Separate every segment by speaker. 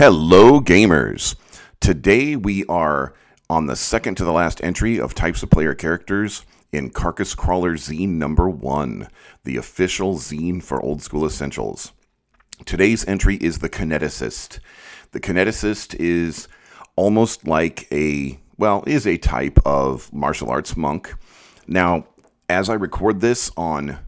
Speaker 1: Hello, gamers. Today we are on the second to the last entry of types of player characters in Carcass Crawler Zine number 1, the official zine for Old School Essentials. Today's entry is the Kineticist. The Kineticist is almost like is a type of martial arts monk. Now, as I record this on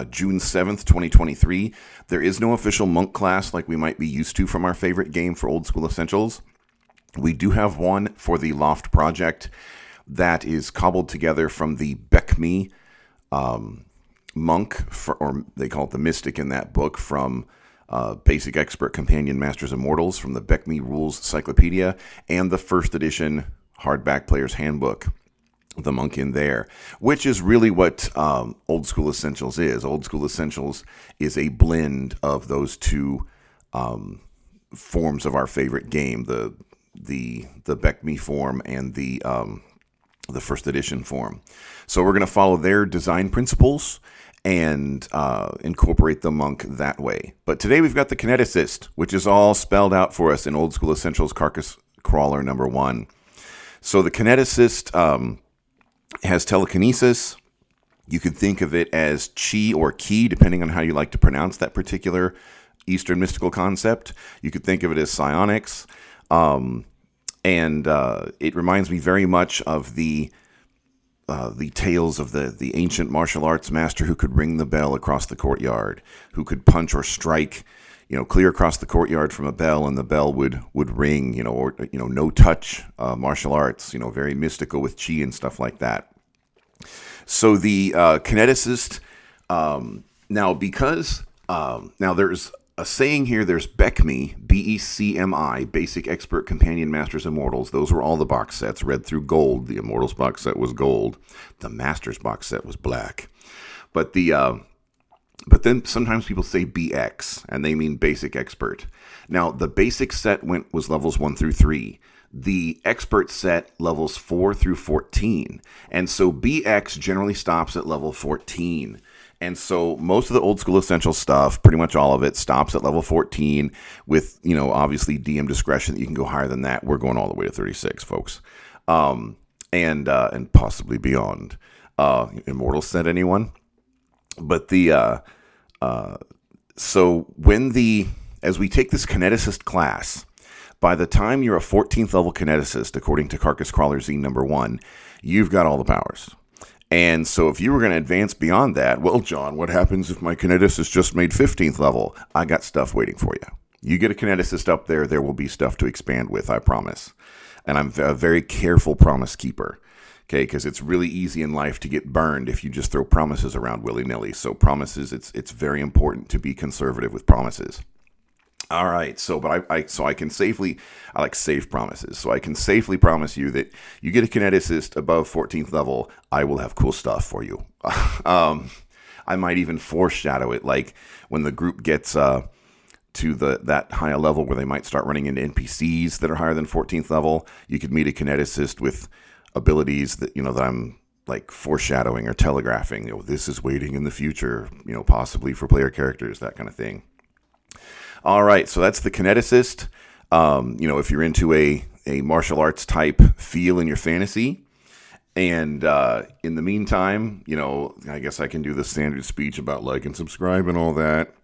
Speaker 1: June 7th, 2023, there is no official monk class like we might be used to from our favorite game for Old School Essentials. We do have one for the LOFT project that is cobbled together from the Beckme monk, or they call it the mystic in that book, from Basic Expert Companion Masters Immortals, from the Beckme Rules Encyclopedia, and the first edition hardback player's handbook, the monk in there, which is really what Old School Essentials is. Old School Essentials is a blend of those two forms of our favorite game, the Beckme form and the first edition form. So we're going to follow their design principles and incorporate the monk that way. But today we've got the Kineticist, which is all spelled out for us in Old School Essentials Carcass Crawler number 1. So the Kineticist has telekinesis. You could think of it as chi or ki, depending on how you like to pronounce that particular Eastern mystical concept. You could think of it as psionics. And it reminds me very much of the tales of the ancient martial arts master who could ring the bell across the courtyard, who could punch or strike, clear across the courtyard from a bell, and the bell would ring, or no touch martial arts, very mystical with chi and stuff like that. So the Kineticist, now there's a saying here, there's Beckme, BECMI, Basic Expert Companion Masters Immortals. Those were all the box sets, read through gold. The Immortals box set was gold. The Masters box set was black. But then sometimes people say BX, and they mean Basic Expert. Now, the basic set was levels 1 through 3. The expert set levels 4 through 14. And so BX generally stops at level 14. And so most of the Old School Essential stuff, pretty much all of it, stops at level 14 with, obviously DM discretion that you can go higher than that. We're going all the way to 36, folks. And possibly beyond. Immortal set, anyone? But as we take this Kineticist class, by the time you're a 14th level Kineticist, according to Carcass Crawler Zine number 1, you've got all the powers. And so if you were going to advance beyond that, well, John, what happens if my Kineticist just made 15th level? I got stuff waiting for you. You get a Kineticist up there, there will be stuff to expand with, I promise. And I'm a very careful promise keeper. Okay, because it's really easy in life to get burned if you just throw promises around willy-nilly. So promises, it's very important to be conservative with promises. All right, I like safe promises. So I can safely promise you that you get a Kineticist above 14th level, I will have cool stuff for you. I might even foreshadow it, like when the group gets to that higher level where they might start running into NPCs that are higher than 14th level. You could meet a Kineticist with abilities that that I'm like foreshadowing or telegraphing. This is waiting in the future, possibly for player characters, that kind of thing. All right, so that's the Kineticist. If you're into a martial arts type feel in your fantasy, and in the meantime, I guess I can do the standard speech about like and subscribe and all that.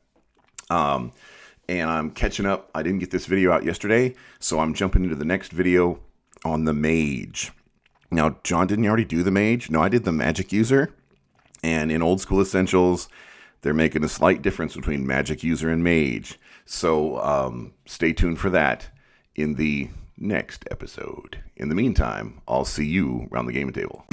Speaker 1: And I'm catching up. I didn't get this video out yesterday, so I'm jumping into the next video on the Mage. Now, John, didn't you already do the Mage? No, I did the Magic User. And in Old School Essentials, they're making a slight difference between Magic User and Mage. So stay tuned for that in the next episode. In the meantime, I'll see you around the gaming table.